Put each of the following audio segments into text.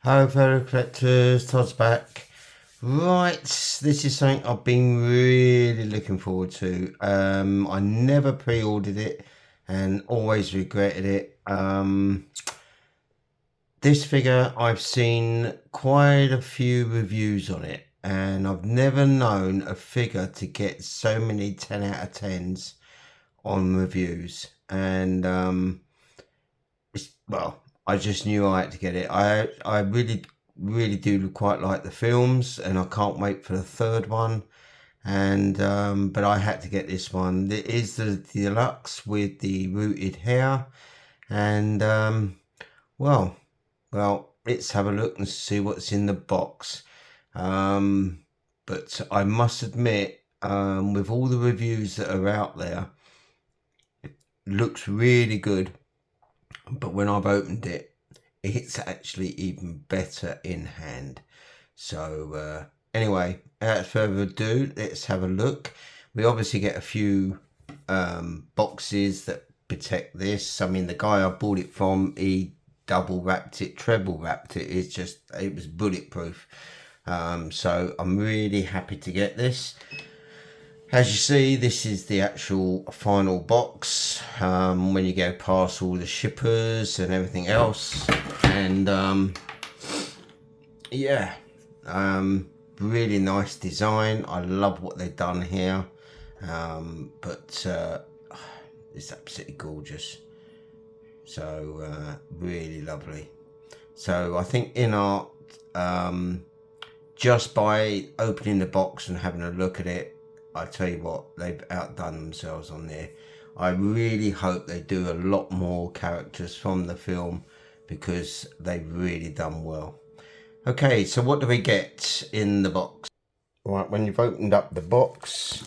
Hello fellow collectors, Todd's back. Right, this is something I've been really looking forward to. I never pre-ordered it and always regretted it. This figure, I've seen quite a few reviews on it, and I've never known a figure to get so many 10 out of 10s on reviews. And well, I just knew I had to get it. I really do quite like the films, and I can't wait for the third one. And but I had to get this one. It is the deluxe with the rooted hair, and well, let's have a look and see what's in the box. But I must admit, with all the reviews that are out there, it looks really good. But when I've opened it, it's actually even better in hand. So anyway, without further ado, let's have a look. We obviously get a few boxes that protect this. I mean, the guy I bought it from, he double wrapped it, treble wrapped it. It was bulletproof. So I'm really happy to get this. As you see, this is the actual final box, when you go past all the shippers and everything else. And yeah, really nice design. I love what they've done here. But it's absolutely gorgeous. So really lovely. So I think Inart, just by opening the box and having a look at it, I tell you what, they've outdone themselves on there. I really hope they do a lot more characters from the film, because they've really done well. Okay, so what do we get in the box? Right, when you've opened up the box,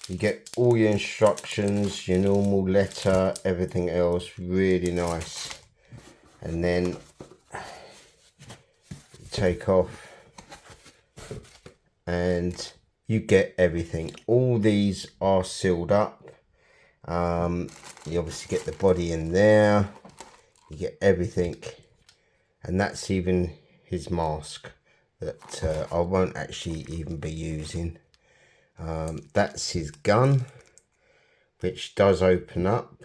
you get all your instructions, your normal letter, everything else, really nice. And then you take off and you get everything. All these are sealed up. You obviously get the body in there, you get everything, and that's even his mask that I won't actually even be using. That's his gun, which does open up.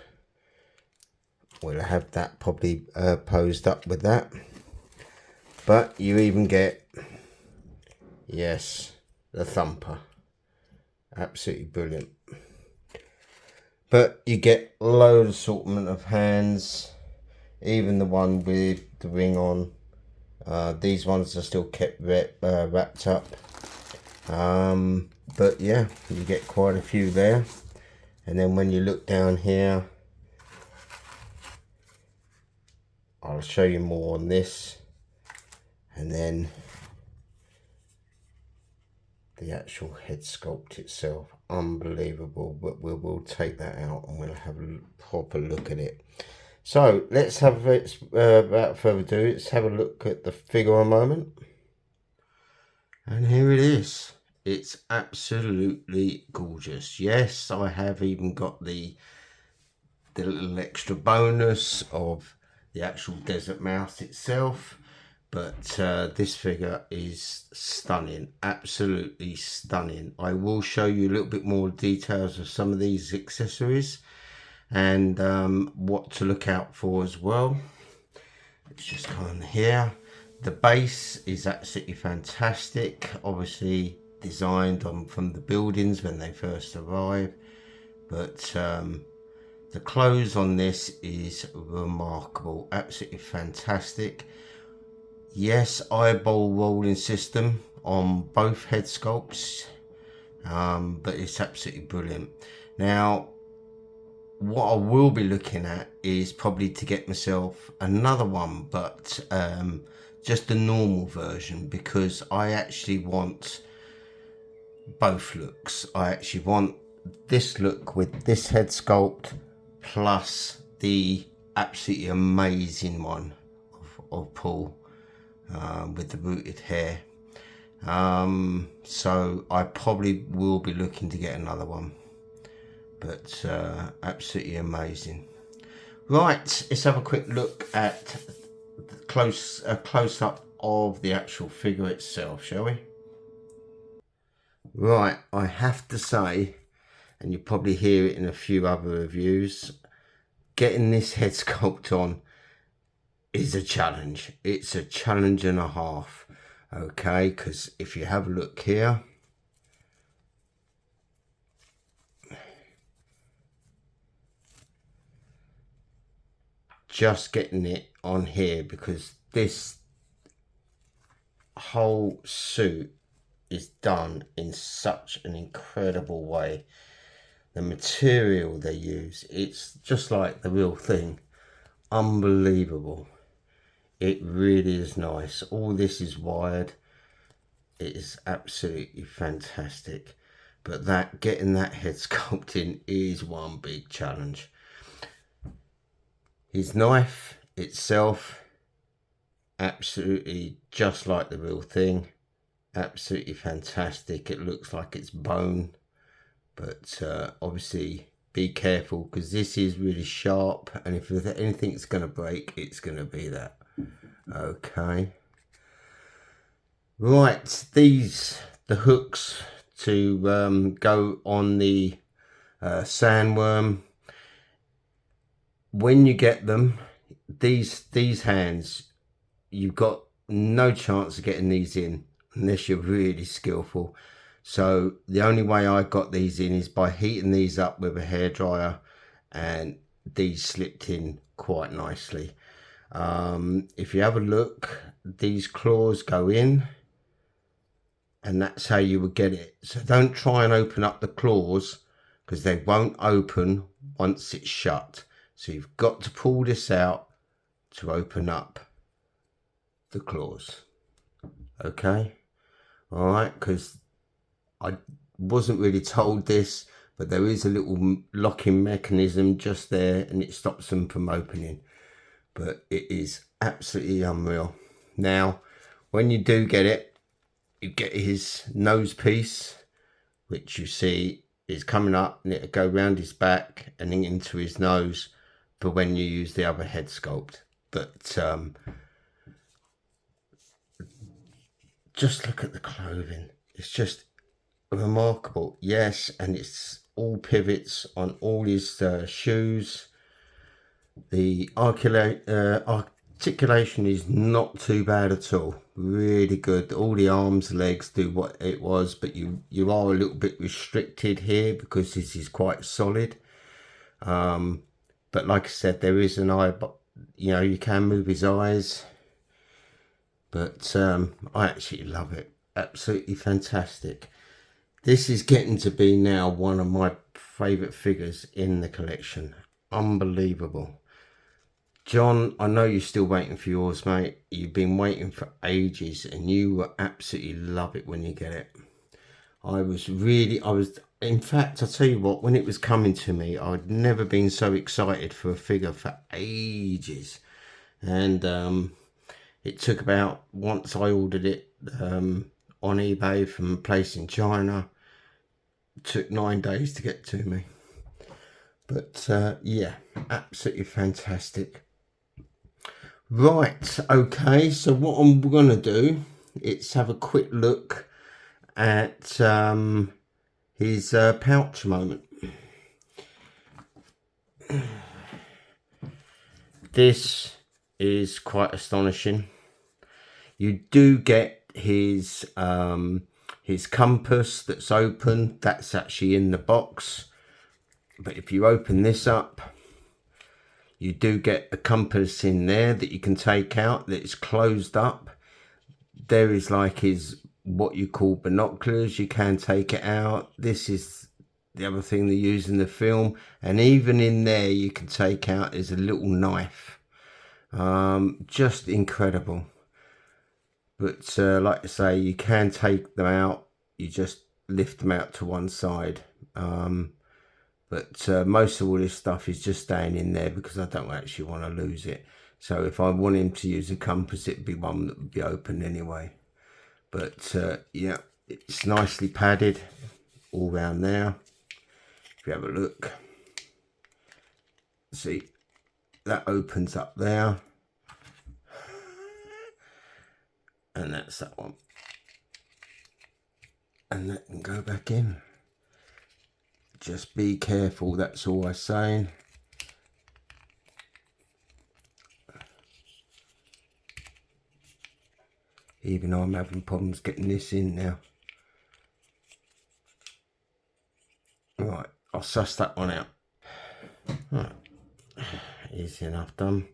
We'll have that probably posed up with that. But you even get, yes, the thumper. Absolutely brilliant. But you get loads assortment of hands, even the one with the ring on. These ones are still kept wrapped up. But yeah, you get quite a few there. And then when you look down here, I'll show you more on this. And then the actual head sculpt itself, unbelievable. But we'll take that out and we'll have a proper look at it. So let's have it, without further ado, let's have a look at the figure a moment. And here it is. It's absolutely gorgeous. Yes, I have even got the little extra bonus of the actual desert mouse itself. But this figure is stunning, absolutely stunning. I will show you a little bit more details of some of these accessories and what to look out for as well. Let's just come on here. The base is absolutely fantastic, obviously designed from the buildings when they first arrived. But the clothes on this is remarkable, absolutely fantastic. Yes, eyeball rolling system on both head sculpts, but it's absolutely brilliant. Now, what I will be looking at is probably to get myself another one, but just the normal version, because I actually want both looks. I actually want this look with this head sculpt plus the absolutely amazing one of Paul. With the rooted hair. So I probably will be looking to get another one, but absolutely amazing. Right, let's have a quick look at close up of the actual figure itself, shall we? Right, I have to say, and you probably hear it in a few other reviews, getting this head sculpt on is a challenge. It's a challenge and a half, okay? Because if you have a look here, just getting it on here, because this whole suit is done in such an incredible way. The material they use, it's just like the real thing. Unbelievable. It really is nice. All this is wired. It is absolutely fantastic. But getting that head sculpting is one big challenge. His knife itself, absolutely just like the real thing. Absolutely fantastic. It looks like it's bone, but obviously be careful, because this is really sharp, and if anything's going to break, it's going to be that. Okay, right, the hooks to go on the sandworm. When you get them, these hands, you've got no chance of getting these in unless you're really skillful. So the only way I got these in is by heating these up with a hairdryer, and these slipped in quite nicely. If you have a look, these claws go in, and that's how you would get it. So don't try and open up the claws, because they won't open once it's shut. So you've got to pull this out to open up the claws. Okay, all right, because I wasn't really told this, but there is a little locking mechanism just there, and it stops them from opening. But it is absolutely unreal. Now, when you do get it, you get his nose piece, which you see is coming up, and it'll go round his back and then into his nose for when you use the other head sculpt. But just look at the clothing. It's just remarkable. Yes, and it's all pivots on all his shoes. The articulation is not too bad at all. Really good. All the arms, legs do what it was, but you are a little bit restricted here because this is quite solid. But like I said, there is an eye, but you can move his eyes. But I actually love it. Absolutely fantastic. This is getting to be now one of my favourite figures in the collection. Unbelievable. John, I know you're still waiting for yours, mate. You've been waiting for ages, and you will absolutely love it when you get it. In fact, I'll tell you what, when it was coming to me, I'd never been so excited for a figure for ages. And it took about, once I ordered it on eBay from a place in China, it took 9 days to get to me. But yeah, absolutely fantastic. Right, okay, so what I'm going to do is have a quick look at his pouch moment. This is quite astonishing. You do get his compass that's open. That's actually in the box. But if you open this up, you do get a compass in there that you can take out that is closed up. There is like his, what you call binoculars. You can take it out. This is the other thing they use in the film. And even in there, you can take out is a little knife. Just incredible. But like I say, you can take them out. You just lift them out to one side. But most of all this stuff is just staying in there because I don't actually want to lose it. So if I want him to use a compass, it'd be one that would be open anyway. But yeah, it's nicely padded all round there. If you have a look, see, that opens up there. And that's that one. And that can go back in. Just be careful, that's all I'm saying. Even though I'm having problems getting this in now. Right, I'll suss that one out. Right, easy enough done.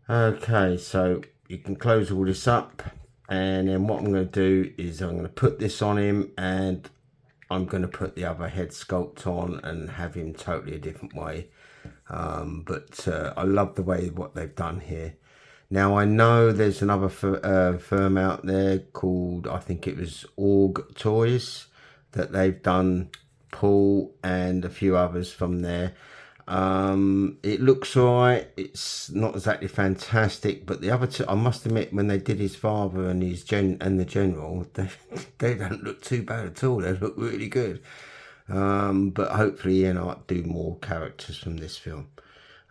Okay, so you can close all this up, and then what I'm going to do is I'm going to put this on him, and I'm going to put the other head sculpt on and have him totally a different way. But I love the way what they've done here. Now I know there's another firm out there called, I think it was Org Toys, that they've done Paul and a few others from there. It looks alright. It's not exactly fantastic, but the other two, I must admit, when they did his father and his the general, they don't look too bad at all. They look really good. But hopefully Inart do more characters from this film.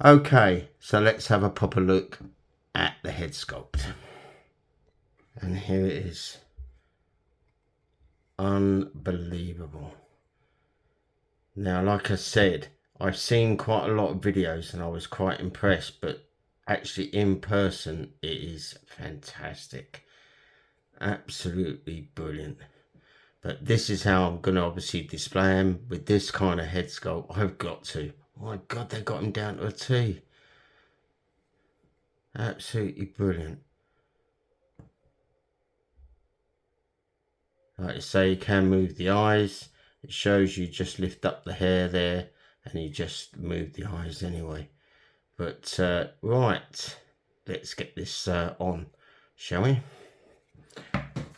Okay, so let's have a proper look at the head sculpt. And here it is. Unbelievable. Now, like I said, I've seen quite a lot of videos and I was quite impressed, but actually in person it is fantastic. Absolutely brilliant. But this is how I'm going to obviously display him with this kind of head sculpt. I've got to. Oh my God, they got him down to a T. Absolutely brilliant. Like I say, you can move the eyes. It shows you just lift up the hair there and you just move the eyes anyway. But right, let's get this on, shall we?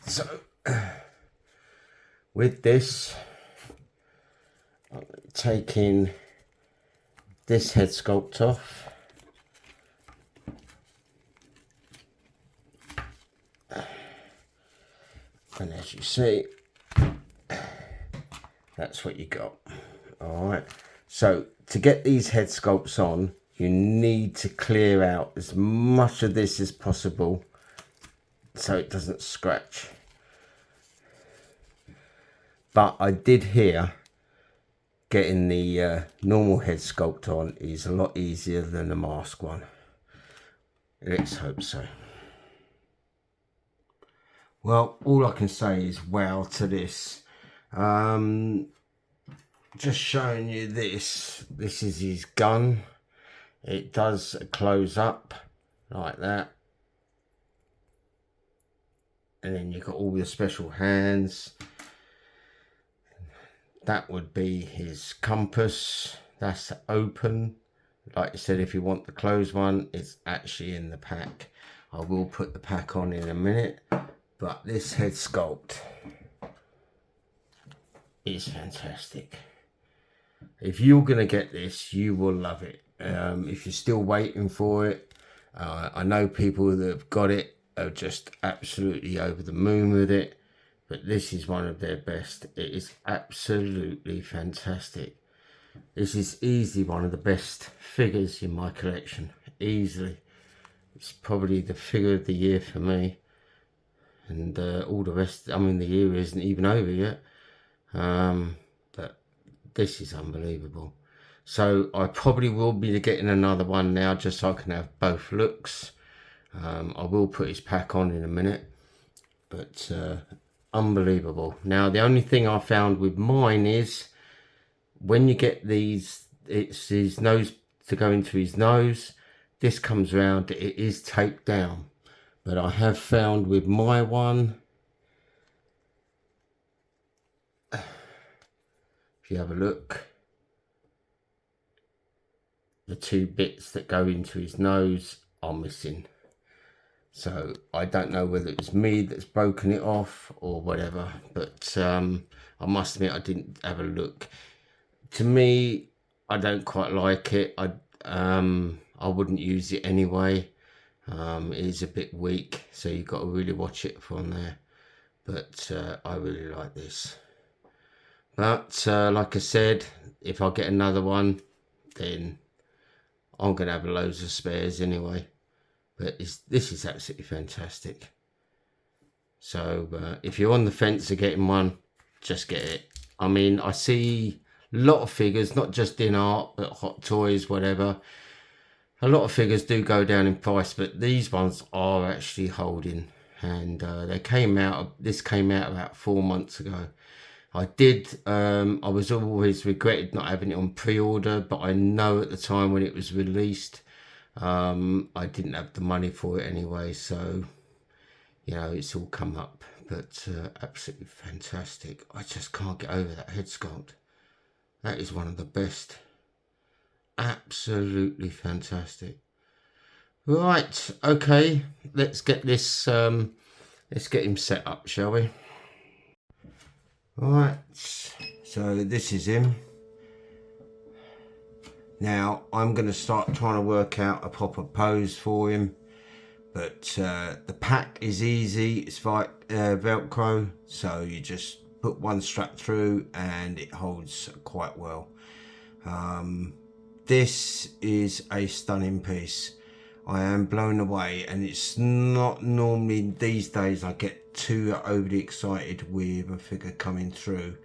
So with this, I'm taking this head sculpt off. And as you see, that's what you got. Alright, so to get these head sculpts on, you need to clear out as much of this as possible so it doesn't scratch. But I did hear getting the normal head sculpt on is a lot easier than the mask one. Let's hope so. Well, all I can say is wow to this. Just showing you this. This is his gun. It does close up like that. And then you've got all the special hands. That would be his compass. That's open. Like I said, if you want the closed one, it's actually in the pack. I will put the pack on in a minute. But this head sculpt is fantastic. If you're going to get this, you will love it. If you're still waiting for it, I know people that have got it are just absolutely over the moon with it. But this is one of their best. It is absolutely fantastic. This is easily one of the best figures in my collection. Easily. It's probably the figure of the year for me. And all the rest, I mean, the year isn't even over yet. But this is unbelievable. So I probably will be getting another one now, just so I can have both looks. I will put his pack on in a minute. But unbelievable. Now, the only thing I found with mine is when you get these, it's his nose to go into his nose. This comes round, it is taped down. But I have found with my one, if you have a look, the two bits that go into his nose are missing. So I don't know whether it's me that's broken it off or whatever, but I must admit I didn't have a look. To me, I don't quite like it. I wouldn't use it anyway. It is a bit weak, so you've got to really watch it from there. But I really like this. But like I said, if I get another one, then I'm going to have loads of spares anyway. But this is absolutely fantastic. So if you're on the fence of getting one, just get it. I mean, I see a lot of figures, not just in art, but Hot Toys, whatever. A lot of figures do go down in price, but these ones are actually holding. And this came out about 4 months ago. I was always regretted not having it on pre-order, but I know at the time when it was released, I didn't have the money for it anyway, so you know, it's all come up. But absolutely fantastic. I just can't get over that head sculpt. That is one of the best. Absolutely fantastic. Right, okay, let's get this let's get him set up, shall we? Alright, so this is him. Now I'm going to start trying to work out a proper pose for him, but the pack is easy. It's like Velcro, so you just put one strap through and it holds quite well. This is a stunning piece. I am blown away, and it's not normally these days I get too overly excited with a figure coming through.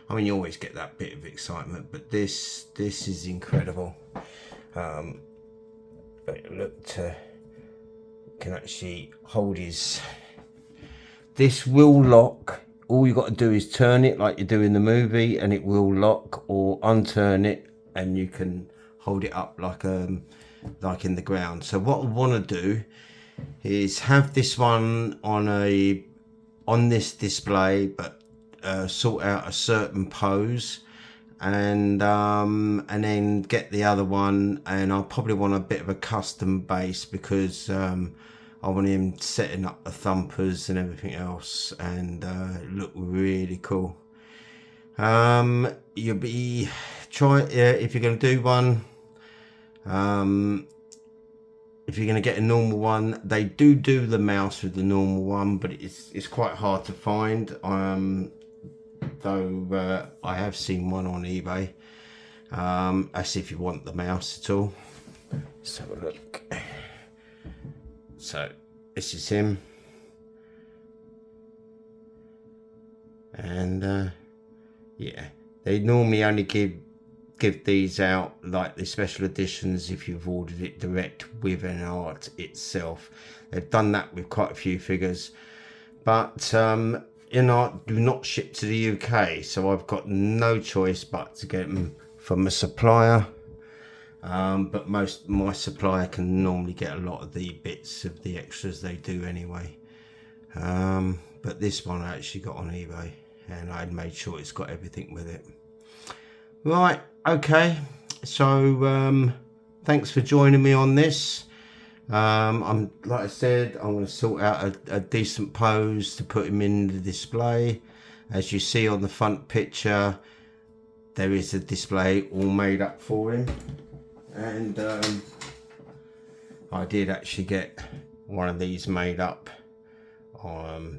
I mean, you always get that bit of excitement, but this is incredible. But look, can actually hold his. This will lock. All you got to do is turn it like you do in the movie, and it will lock, or unturn it, and you can hold it up like in the ground. So what I want to do is have this one on this display, but sort out a certain pose, and then get the other one, and I'll probably want a bit of a custom base, because I want him setting up the thumpers and everything else, and look really cool. You'll be if you're going to do one, if you're going to get a normal one, they do the mouse with the normal one, but it's quite hard to find. Though I have seen one on eBay. That's if you want the mouse at all. Let's have a look. So this is him, and yeah, they normally only give these out, like the special editions, if you've ordered it direct with Inart itself. They've done that with quite a few figures, but Inart do not ship to the UK, so I've got no choice but to get them from a supplier. But my supplier can normally get a lot of the bits of the extras they do anyway. But this one I actually got on eBay, and I made sure it's got everything with it. Right, okay, so thanks for joining me on this. I'm like I said, I'm going to sort out a decent pose to put him in the display. As you see on the front picture, there is a display all made up for him, and I did actually get one of these made up.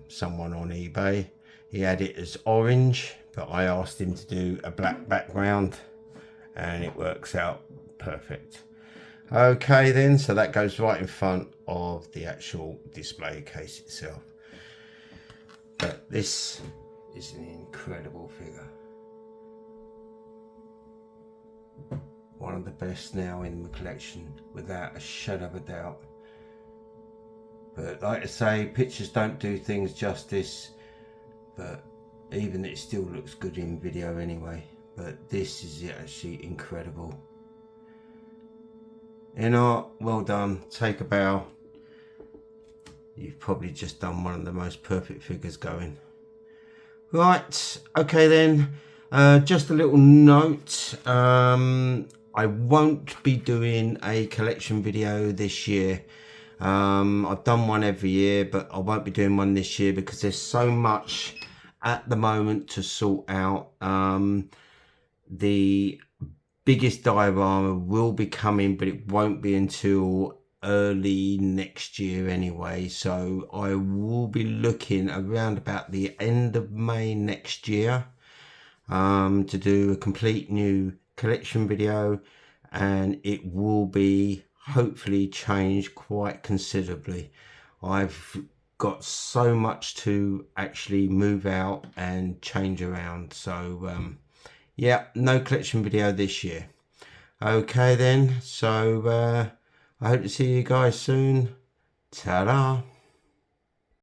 Someone on eBay, he had it as orange, but I asked him to do a black background, and it works out perfect. Okay then, so that goes right in front of the actual display case itself. But this is an incredible figure. One of the best now in the collection, without a shadow of a doubt. But like I say, pictures don't do things justice, but even it still looks good in video anyway. But this is actually incredible. Inart, well done, take a bow. You've probably just done one of the most perfect figures going. Right, okay then, just a little note, I won't be doing a collection video this year. I've done one every year, but I won't be doing one this year because there's so much at the moment to sort out. The biggest diorama will be coming, but it won't be until early next year anyway, so I will be looking around about the end of May next year to do a complete new collection video, and it will be hopefully changed quite considerably. I've got so much to actually move out and change around. So yeah, no collection video this year. Okay then, so I hope to see you guys soon. Ta-da!